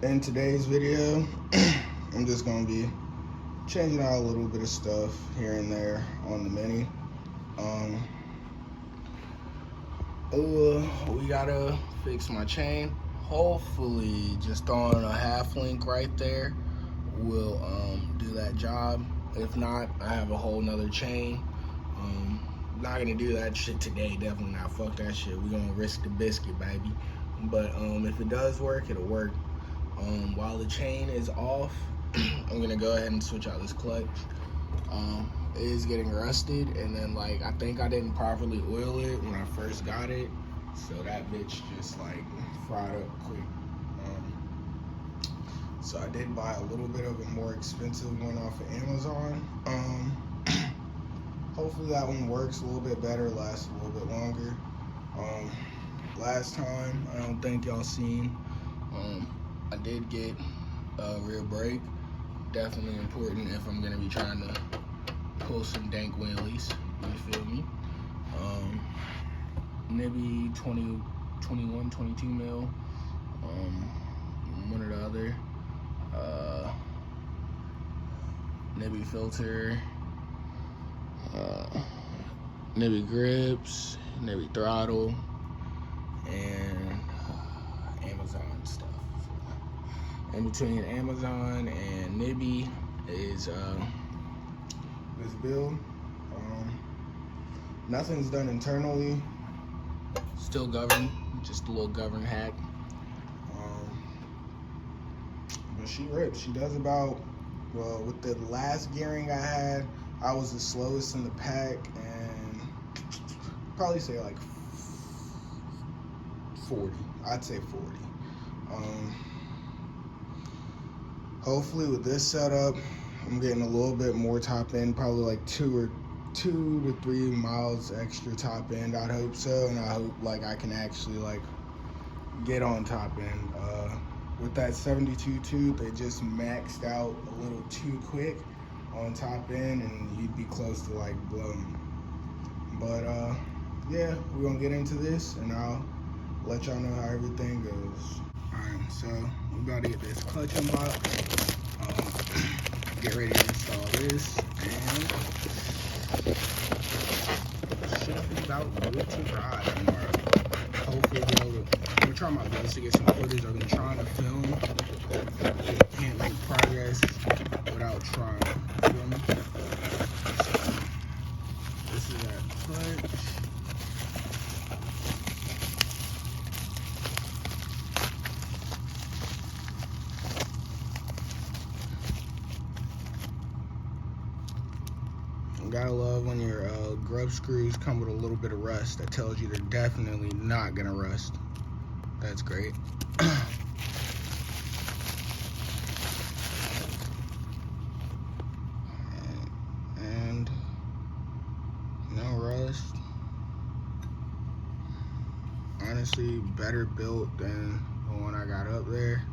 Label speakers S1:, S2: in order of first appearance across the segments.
S1: In today's video, I'm just going to be changing out a little bit of stuff here and there on the Mini. We gotta fix my chain. Hopefully, just throwing a half link right there will do that job. If not, I have a whole nother chain. Not gonna do that shit today, definitely not. Fuck that shit. We gonna risk the biscuit, baby. But if it does work, it'll work. While the chain is off, I'm gonna go ahead and switch out this clutch. It is getting rusted, and then I think I didn't properly oil it when I first got it, so that bitch just fried up quick. So I did buy a little bit of a more expensive one off of Amazon. Hopefully that one works a little bit better, lasts a little bit longer. Last time, I don't think y'all seen, I did get a rear brake. Definitely important if I'm gonna be trying to pull some dank wheelies, you feel me? Maybe 20, 21, 22 mil, one or the other. Maybe filter, maybe grips, maybe throttle, and Amazon stuff. In between Amazon and Nibby is this build. Nothing's done internally. Still governed, just a little govern hack. But she rips. She does about, well, with the last gearing I had, I was the slowest in the pack, and probably say 40. I'd say 40. Hopefully with this setup, I'm getting a little bit more top end, probably 2 to 3 miles extra top end. I'd hope so, and I hope I can actually get on top end. With that 72 tooth, it just maxed out a little too quick on top end, and you'd be close to blowing. But yeah, we're gonna get into this, and I'll let y'all know how everything goes. Alright, so we gotta get this clutch unboxed, get ready to install this, and should be about good to ride tomorrow. Hopefully I'm gonna try my best to get some footage. I've been trying to film. Can't make progress without trying. You feel me? So, this is that clutch. Gotta love when your grub screws come with a little bit of rust. That tells you they're definitely not gonna rust. That's great. And no rust. Honestly, better built than the one I got up there.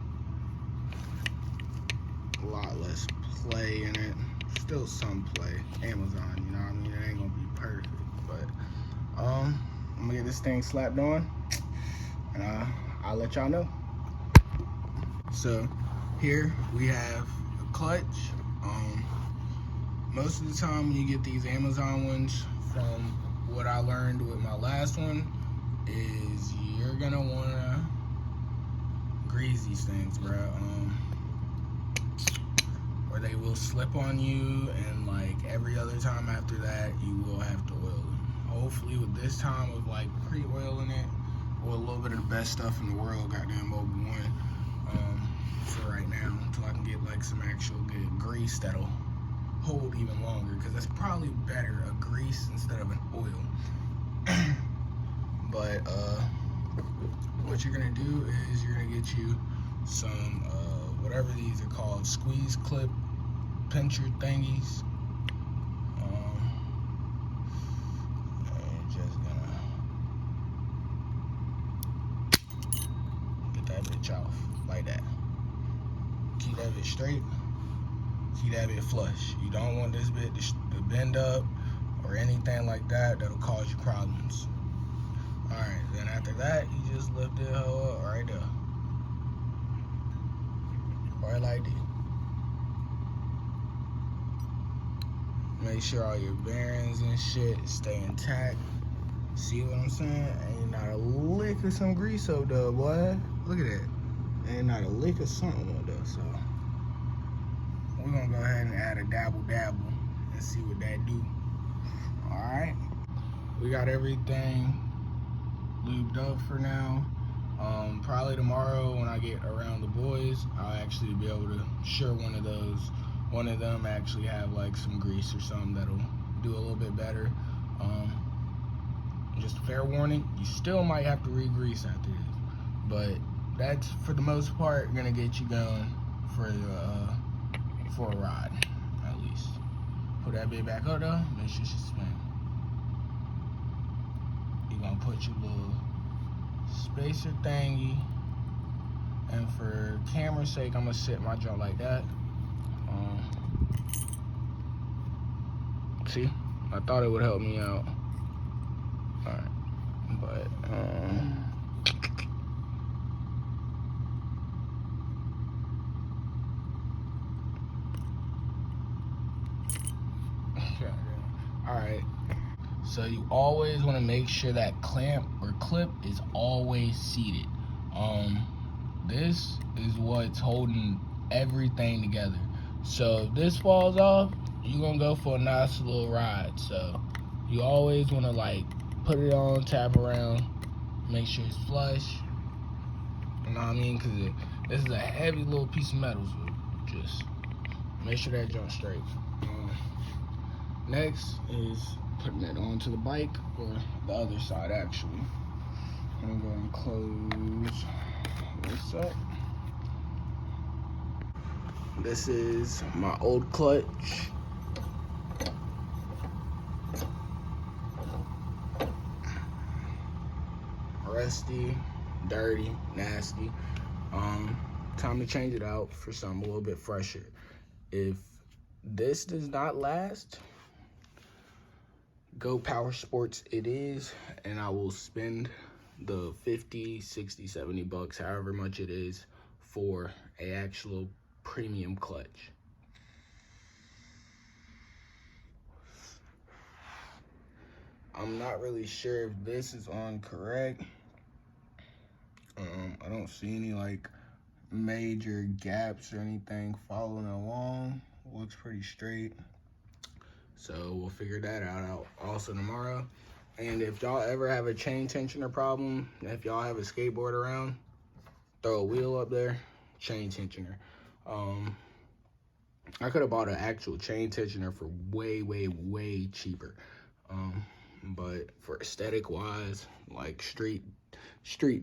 S1: A lot less play in it. Still some play. Amazon, you know what I mean? It ain't gonna be perfect, but I'm gonna get this thing slapped on, and I'll let y'all know. So here we have a clutch. Most of the time when you get these Amazon ones, from what I learned with my last one, is you're gonna wanna grease these things, bro. Or they will slip on you, and every other time after that, you will have to oil them. Hopefully with this time with pre-oiling it, or a little bit of the best stuff in the world, goddamn Mobile One, for right now, until I can get some actual good grease that'll hold even longer, because that's probably better, a grease instead of an oil. But what you're gonna do is you're gonna get you some whatever these are called, squeeze clip pincher thingies. And just gonna get that bitch off like that. Keep that bitch straight. Keep that bitch flush. You don't want this bit to bend up or anything like that. That'll cause you problems. Alright, then after that, you just lift it up right there. Bright light D. Make sure all your bearings and shit stay intact. See what I'm saying? Ain't not a lick of some grease up there, boy. Look at that. Ain't not a lick of something up there, so we're gonna go ahead and add a dabble and see what that do. Alright. We got everything lubed up for now. Probably tomorrow when I get around the boys, I'll actually be able to share one of them actually have like some grease or something that'll do a little bit better. Just a fair warning, you still might have to re-grease after this, but that's for the most part gonna get you going for a ride, at least. Put that bit back up though, make sure she spin. You're gonna put your little spacer thingy, and for camera's sake, I'm gonna sit my jaw like that. See, I thought it would help me out. All right, but all right. So you always want to make sure that clamp or clip is always seated. This is what's holding everything together. So if this falls off, you're gonna go for a nice little ride. So you always want to like put it on, tap around, make sure it's flush. You know what I mean? Because this is a heavy little piece of metal, so just make sure that jump's straight. Next is putting it onto the bike, or the other side actually. I'm going to close this up. This is my old clutch. Rusty, dirty, nasty. Time to change it out for something a little bit fresher. If this does not last, go Power Sports it is, and I will spend the 50, 60, 70 bucks, however much it is, for a actual premium clutch. I'm not really sure if this is on correct. I don't see any like major gaps or anything following along. Looks pretty straight. So we'll figure that out also tomorrow. And if y'all ever have a chain tensioner problem, if y'all have a skateboard around, throw a wheel up there, chain tensioner. I could have bought an actual chain tensioner for way, way, way cheaper. But for aesthetic wise, like street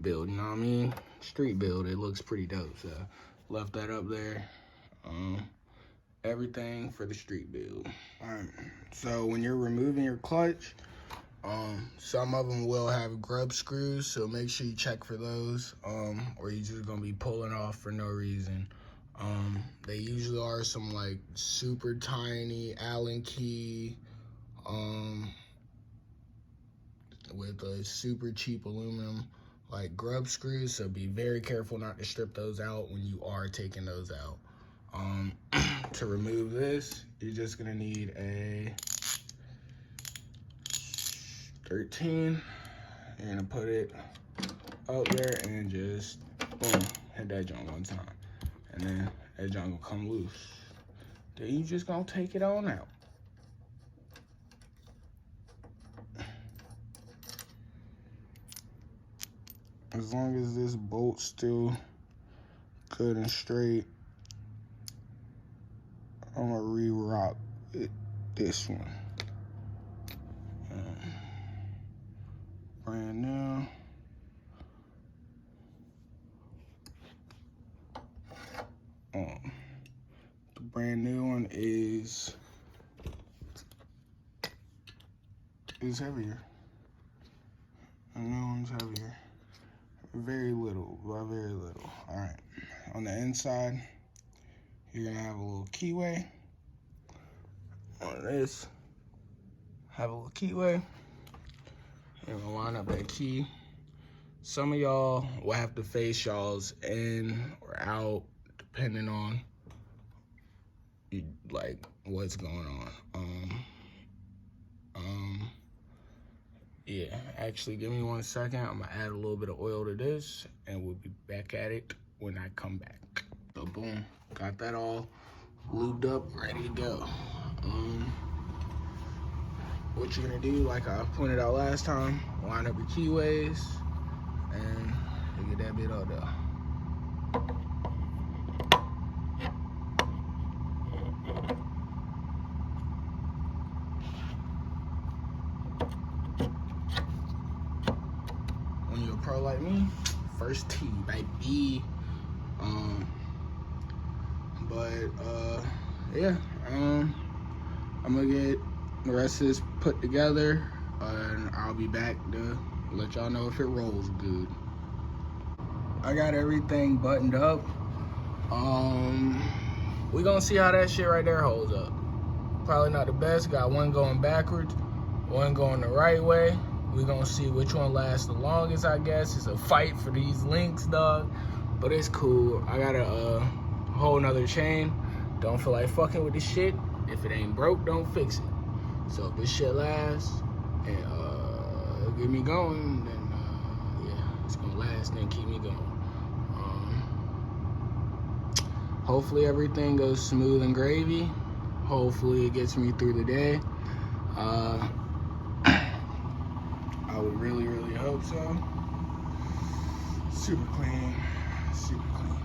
S1: build, you know what I mean? Street build, it looks pretty dope. So left that up there. Everything for the street build. All right, so when you're removing your clutch, some of them will have grub screws, so make sure you check for those, or you're just gonna be pulling off for no reason. They usually are some like super tiny Allen key, with a super cheap aluminum like grub screws, so be very careful not to strip those out when you are taking those out. To remove this, you're just gonna need a 13. You're gonna put it up there and just boom, hit that joint one time, and then that joint will come loose. Then you just gonna take it on out. As long as this bolt's still good and straight, I'm gonna re-rock this one. Brand new. The brand new one is heavier. The new one's heavier. Very little, by very little. All right, on the inside, you're gonna have a little keyway. On this, have a little keyway. You're gonna line up that key. Some of y'all will have to face y'all's in or out, depending on like what's going on. Yeah, actually give me 1 second. I'm gonna add a little bit of oil to this and we'll be back at it when I come back. So boom, got that all lubed up, ready to go. What you're gonna do, like I pointed out last time, line up your keyways and you get that bit out there. When you're a pro like me, first tee, baby. Yeah, I'm gonna get the rest of this put together and I'll be back to let y'all know if it rolls good. I got everything buttoned up. We gonna see how that shit right there holds up. Probably not the best. Got one going backwards, one going the right way. We gonna see which one lasts the longest, I guess. It's a fight for these links, dog. But it's cool. I got a whole nother chain. Don't feel like fucking with this shit. If it ain't broke, don't fix it. So if this shit lasts and get me going, then yeah, it's gonna last and keep me going. Hopefully everything goes smooth and gravy. Hopefully it gets me through the day. I would really, really hope so. Super clean, super clean.